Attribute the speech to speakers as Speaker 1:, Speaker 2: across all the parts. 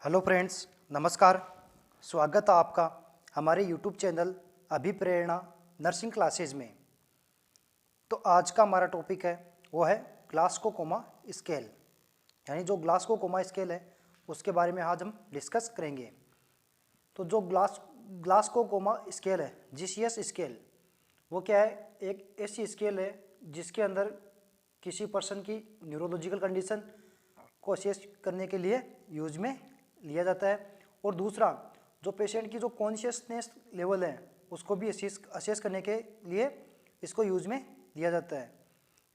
Speaker 1: Hello friends, नमस्कार। स्वागत है आपका हमारे यूट्यूब चैनल अभिप्रेरणा नर्सिंग क्लासेज में। तो आज का हमारा टॉपिक है वो है ग्लासगो कोमा स्केल, यानी जो ग्लासगो कोमा स्केल है उसके बारे में आज हम डिस्कस करेंगे। तो जो ग्लासगो कोमा स्केल है, जीसीएस स्केल, वो क्या है? एक ऐसी स्केल है जिसके अंदर किसी पर्सन की न्यूरोलॉजिकल कंडीशन को असेस करने के लिए यूज में लिया जाता है। और दूसरा, जो पेशेंट की जो कॉन्शियसनेस लेवल है उसको भी असेस करने के लिए इसको यूज में लिया जाता है।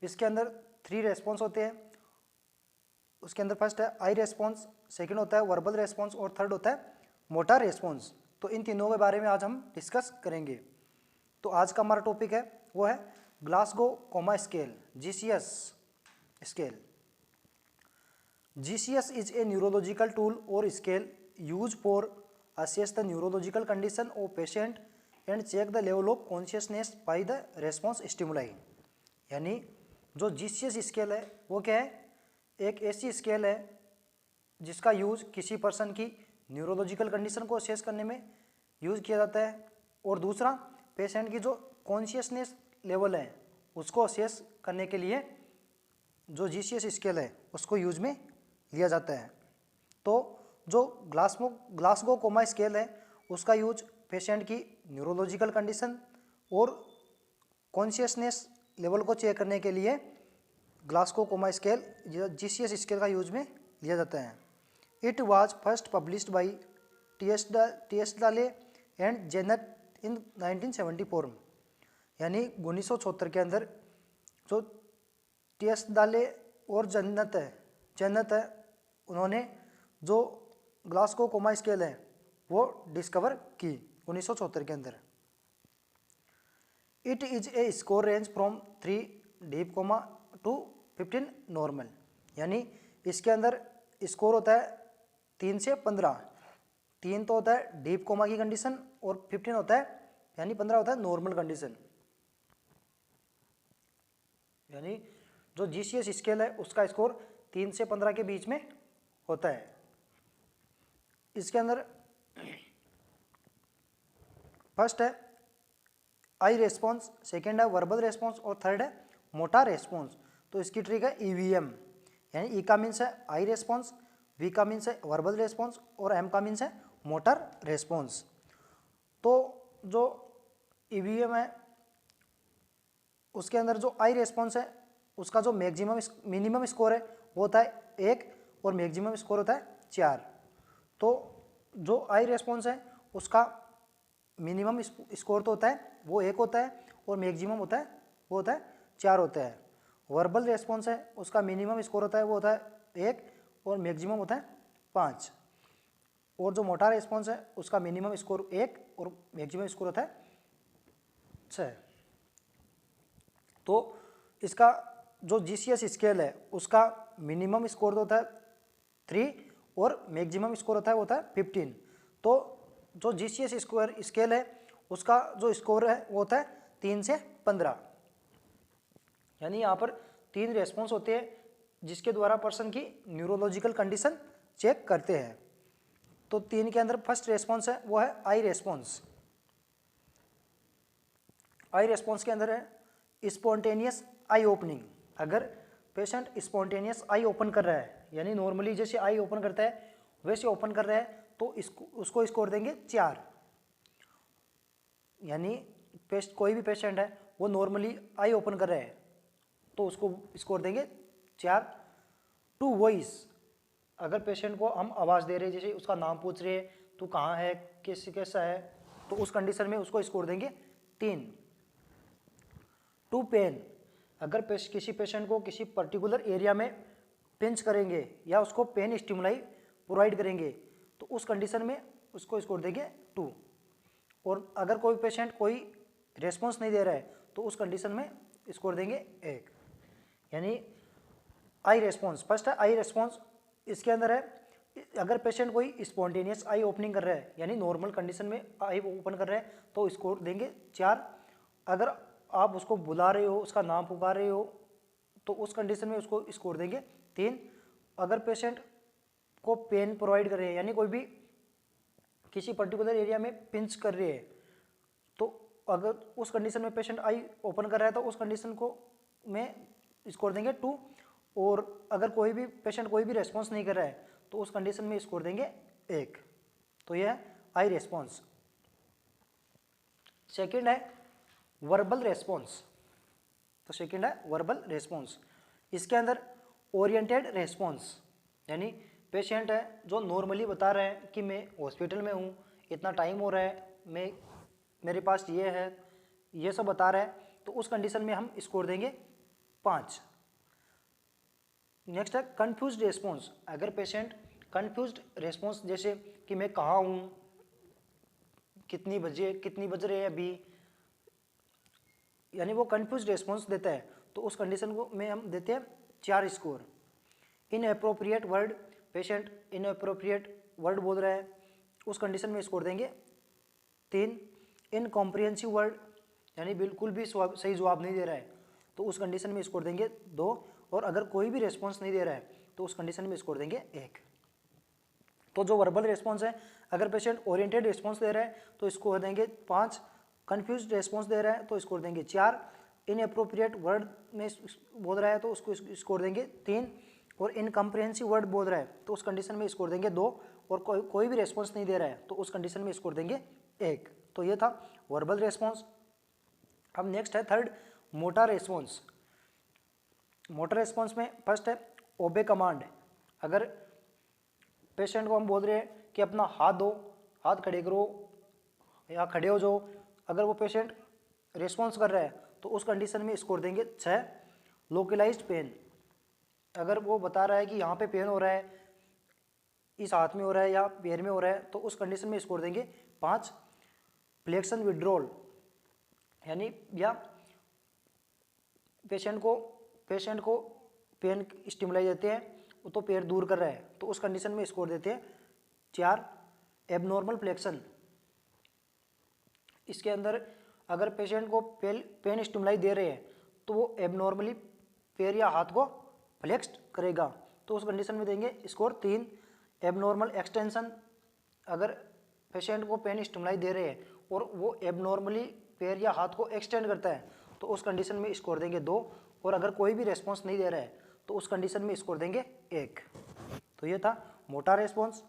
Speaker 1: इसके अंदर 3 रेस्पॉन्स होते हैं। उसके अंदर फर्स्ट है आई रेस्पॉन्स, सेकंड होता है वर्बल रेस्पॉन्स और थर्ड होता है मोटर रेस्पॉन्स। तो इन तीनों के बारे में आज हम डिस्कस करेंगे। तो आज का हमारा टॉपिक है वो है Glasgow coma scale, GCS scale. GCS is a neurological tool or scale used for assess the neurological condition of patient and check the level of consciousness by the response stimuli। यानी जो GCS scale है वो क्या है? एक ऐसी scale है जिसका यूज किसी पर्सन की न्यूरोलॉजिकल कंडीशन को असेस करने में यूज किया जाता है। और दूसरा, पेशेंट की जो कॉन्शियसनेस लेवल है उसको असेस करने के लिए जो GCS स्केल है उसको यूज में लिया जाता है। तो जो ग्लासगो कोमा स्केल है उसका यूज पेशेंट की न्यूरोलॉजिकल कंडीशन और कॉन्शियसनेस लेवल को चेक करने के लिए Glasgow coma scale, GCS scale का यूज में लिया जाता है। It was first published by Teasdale and Jennett in 1974। यानी 1974 के अंदर जो टी.एस. डाले और जेनेट है उन्होंने जो ग्लासगो कोमा स्केल है वो डिस्कवर की 1974 के अंदर। It is a score range from 3 deep comma two 15 normal. यानी इसके अंदर स्कोर होता है 3 से 15। 3 तो होता है डीप कोमा की कंडीशन और 15 होता है यानी 15 होता है नॉर्मल कंडीशन। यानी जो जीसीएस स्केल है उसका स्कोर 3 से 15 के बीच में होता है। इसके अंदर फर्स्ट है आई रेस्पॉन्स, सेकेंड है वर्बल रेस्पॉन्स और थर्ड है मोटर रेस्पॉन्स। तो इसकी ट्रिक है ईवीएम। यानी ई का मीन्स है आई रेस्पॉन्स, वी का मीन्स है वर्बल रेस्पॉन्स और एम का मीन्स है मोटर रेस्पॉन्स। तो जो ईवीएम है उसके अंदर जो आई रेस्पॉन्स है उसका जो मिनिमम स्कोर है वो होता है 1 और मैक्सिमम स्कोर होता है 4। तो जो आई रेस्पॉन्स है उसका मिनिमम स्कोर तो होता है वो 1 होता है और मैक्सिमम होता है वो होता है 4 होता है। वर्बल रेस्पॉन्स है उसका मिनिमम स्कोर होता है वो होता है 1 और मैक्सिमम होता है 5। और जो मोटर रेस्पॉन्स है उसका मिनिमम स्कोर 1 और मैक्सिमम स्कोर होता है 6। तो इसका जो जीसीएस स्केल है उसका मिनिमम स्कोर होता है 3 और मैक्सिमम स्कोर होता है 15। तो जो जीसीएस स्केल है उसका जो स्कोर है वो होता है 3 से 15। यानी यहाँ पर 3 रेस्पॉन्स होते हैं जिसके द्वारा पर्सन की न्यूरोलॉजिकल कंडीशन चेक करते हैं। तो 3 के अंदर फर्स्ट रेस्पॉन्स है वो है आई रेस्पॉन्स। आई रेस्पॉन्स के अंदर है स्पॉन्टेनियस आई ओपनिंग। अगर पेशेंट स्पॉन्टेनियस आई ओपन कर रहा है यानी नॉर्मली जैसे आई ओपन करता है वैसे ओपन कर रहा है तो उसको स्कोर देंगे 4। यानी कोई भी पेशेंट है वो नॉर्मली आई ओपन कर रहा है तो उसको स्कोर देंगे 4। टू वॉइस, अगर पेशेंट को हम आवाज़ दे रहे हैं, जैसे उसका नाम पूछ रहे हैं, तू कहाँ है, कैसा है, तो उस कंडीशन में उसको स्कोर देंगे 3। टू पेन, अगर किसी पेशेंट को किसी पर्टिकुलर एरिया में पिंच करेंगे या उसको पेन स्टिमुलाई प्रोवाइड करेंगे तो उस कंडीशन में उसको स्कोर देंगे 2। और अगर कोई पेशेंट कोई रेस्पॉन्स नहीं दे रहा है तो उस कंडीशन में स्कोर देंगे 1। यानी आई रेस्पॉन्स, फर्स्ट है आई रेस्पॉन्स। इसके अंदर है अगर पेशेंट कोई स्पॉन्टेनियस आई ओपनिंग कर रहा है यानी नॉर्मल कंडीशन में आई ओपन कर रहा है तो स्कोर देंगे 4। अगर आप उसको बुला रहे हो, उसका नाम पुकार रहे हो तो उस कंडीशन में उसको स्कोर देंगे 3। अगर पेशेंट को पेन प्रोवाइड कर रहे हैं, यानी कोई भी किसी पर्टिकुलर एरिया में पिंच कर रही है, तो अगर उस कंडीशन में पेशेंट आई ओपन कर रहा है तो उस कंडीशन को में स्कोर देंगे 2, और अगर कोई भी पेशेंट कोई भी रेस्पॉन्स नहीं कर रहा है तो उस कंडीशन में स्कोर देंगे 1। तो यह है आई रेस्पॉन्स। सेकेंड है वर्बल रेस्पॉन्स। तो सेकेंड है वर्बल रेस्पॉन्स। इसके अंदर ओरिएंटेड रेस्पॉन्स, यानी पेशेंट है जो नॉर्मली बता रहे हैं कि मैं हॉस्पिटल में हूँ, इतना टाइम हो रहा है, मेरे पास ये है, ये सब बता रहा है, तो उस कंडीशन में हम स्कोर देंगे 5। नेक्स्ट है कंफ्यूज्ड रेस्पॉन्स। अगर पेशेंट कंफ्यूज्ड रेस्पॉन्स, जैसे कि मैं कहाँ हूँ, कितनी बज रहे हैं अभी, यानी वो कंफ्यूज्ड रेस्पॉन्स देता है, तो उस कंडीशन को में हम देते हैं 4 score. Inappropriate word, patient inappropriate word बोल रहा है, उस कंडीशन में स्कोर देंगे 3। इनकॉम्प्रिहेंसिव वर्ड, यानी बिल्कुल भी सही जवाब नहीं दे रहा है, तो उस कंडीशन में स्कोर देंगे 2। और अगर कोई भी रेस्पॉन्स नहीं दे रहा है तो उस कंडीशन में स्कोर देंगे 1। तो जो वर्बल रेस्पॉन्स है, अगर पेशेंट ओरिएंटेड रेस्पॉन्स दे रहा है तो स्कोर देंगे 5, कंफ्यूज्ड रेस्पॉन्स दे रहा है तो स्कोर देंगे 4, इनएप्रोप्रिएट वर्ड में बोल रहा है तो उसको स्कोर देंगे 3, और इनकम्प्रिहेंसिव वर्ड बोल रहा है तो उस कंडीशन में स्कोर देंगे 2, और कोई भी रेस्पॉन्स नहीं दे रहा है तो उस कंडीशन में स्कोर देंगे 1। तो ये था वर्बल रेस्पॉन्स। अब नेक्स्ट है third, motor response. Motor response में फर्स्ट है ओबे कमांड। अगर पेशेंट को हम बोल रहे हैं कि अपना हाथ दो, हाथ खड़े करो या खड़े हो जाओ, अगर वो पेशेंट रेस्पॉन्स कर रहा है तो उस कंडीशन में स्कोर देंगे 6। लोकलाइज्ड पेन, अगर वो बता रहा है कि यहाँ पे पेन हो रहा है, इस हाथ में हो रहा है या पैर में हो रहा है, तो उस कंडीशन में स्कोर देंगे 5। फ्लेक्शन विड्रॉल, यानी या पेशेंट को पेन स्टिमुलाई देते हैं तो पैर दूर कर रहा है, तो उस कंडीशन में स्कोर देते हैं 4। एबनॉर्मल फ्लेक्शन, इसके अंदर अगर पेशेंट को पेन स्टिमुलाई दे रहे हैं तो वो एबनॉर्मली पैर या हाथ को फ्लेक्स करेगा, तो उस कंडीशन में देंगे स्कोर 3। एबनॉर्मल एक्सटेंशन, अगर पेशेंट को पेन स्टिमुलाई दे रहे हैं और वो एबनॉर्मली पैर या हाथ को एक्सटेंड करता है तो उस कंडीशन में स्कोर देंगे 2, और अगर कोई भी रेस्पॉन्स नहीं दे रहा है तो उस कंडीशन में स्कोर देंगे 1। तो ये था मोटा रेस्पॉन्स।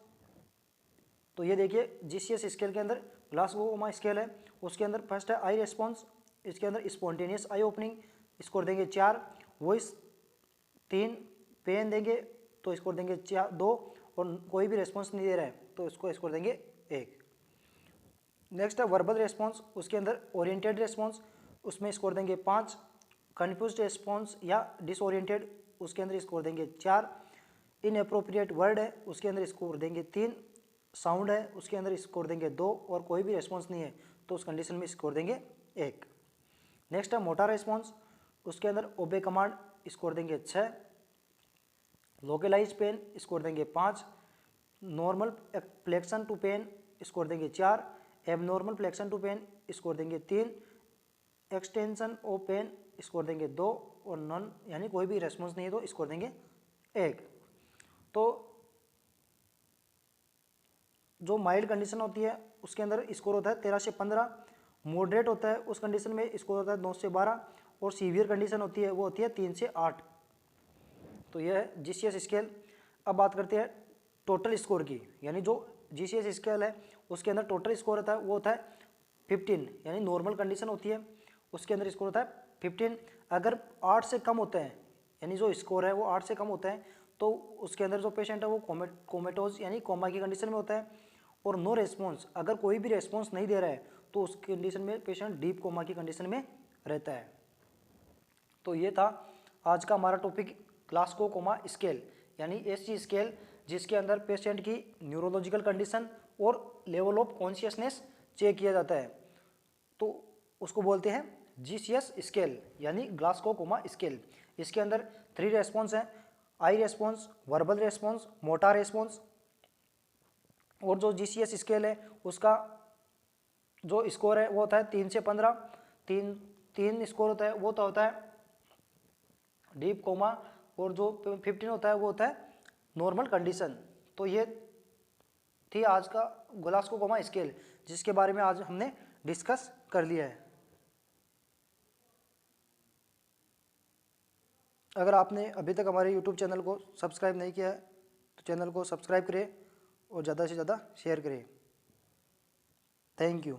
Speaker 1: तो ये देखिए जीसीएस स्केल के अंदर ग्लासगो स्केल है, उसके अंदर फर्स्ट है आई रेस्पॉन्स, इसके अंदर स्पॉन्टेनियस आई ओपनिंग, स्कोर देंगे 4। वॉइस 3, पेन देंगे तो स्कोर देंगे 2, और कोई भी रेस्पॉन्स नहीं दे रहा है तो इसको स्कोर देंगे 1। नेक्स्ट है वर्बल रेस्पॉन्स, उसके अंदर ओरिएंटेड रेस्पॉन्स, उसमें स्कोर देंगे 5। कन्फ्यूज्ड रेस्पॉन्स या डिसओरिएंटेड, उसके अंदर स्कोर देंगे 4। इनएप्रोप्रिएट वर्ड है, उसके अंदर स्कोर देंगे 3। साउंड है, उसके अंदर स्कोर देंगे 2, और कोई भी रेस्पॉन्स नहीं है तो उस कंडीशन में स्कोर देंगे 1। नेक्स्ट है मोटा रेस्पॉन्स, उसके अंदर ओबे कमांड, स्कोर देंगे 6। लोकलाइज पेन, स्कोर देंगे 5। Normal flexion to pain, score देंगे 4। Abnormal flexion to pain, score देंगे 3। एक्सटेंशन ऑफ पेन, स्कोर देंगे 2, और नॉन यानी कोई भी रेस्पॉन्स नहीं है तो स्कोर देंगे 1। तो जो माइल्ड कंडीशन होती है उसके अंदर स्कोर होता है 13 से 15, मॉडरेट होता है उस कंडीशन में स्कोर होता है 9 से 12, और सीवियर कंडीशन होती है वो होती है 3 से 8। तो यह है जीसीएस स्केल। अब बात करते हैं टोटल स्कोर की, यानी जो जीसीएस स्केल है उसके अंदर टोटल स्कोर होता है वो होता है 15, यानी नॉर्मल कंडीशन होती है उसके अंदर स्कोर होता है 15। अगर 8 से कम होता है, यानी जो स्कोर है वो 8 से कम होता है, तो उसके अंदर जो पेशेंट है वो कोमेटोज यानी कोमा की कंडीशन में होता है। और नो रेस्पॉन्स, अगर कोई भी रेस्पॉन्स नहीं दे रहा है तो उस कंडीशन में पेशेंट डीप कोमा की कंडीशन में रहता है। तो ये था आज का हमारा टॉपिक ग्लासगो कोमा स्केल, यानी ऐसी स्केल जिसके अंदर पेशेंट की न्यूरोलॉजिकल कंडीशन और लेवल ऑफ कॉन्शियसनेस चेक किया जाता है, तो उसको बोलते हैं जीसीएस स्केल यानी ग्लासगो कोमा स्केल। इसके अंदर 3 रेस्पॉन्स हैं, आई रेस्पॉन्स, वर्बल रेस्पॉन्स, मोटा रेस्पॉन्स। और जो जीसीएस स्केल है उसका जो स्कोर है वो होता है 3 से 15। तीन स्कोर होता है वो तो होता है डीप कोमा, और जो 15 होता है वो होता है नॉर्मल कंडीशन। तो ये थी आज का ग्लास्कोकोमा स्केल, जिसके बारे में आज हमने डिस्कस कर लिया है। अगर आपने अभी तक हमारे YouTube चैनल को सब्सक्राइब नहीं किया है तो चैनल को सब्सक्राइब करें और ज़्यादा से ज़्यादा शेयर करें। Thank you.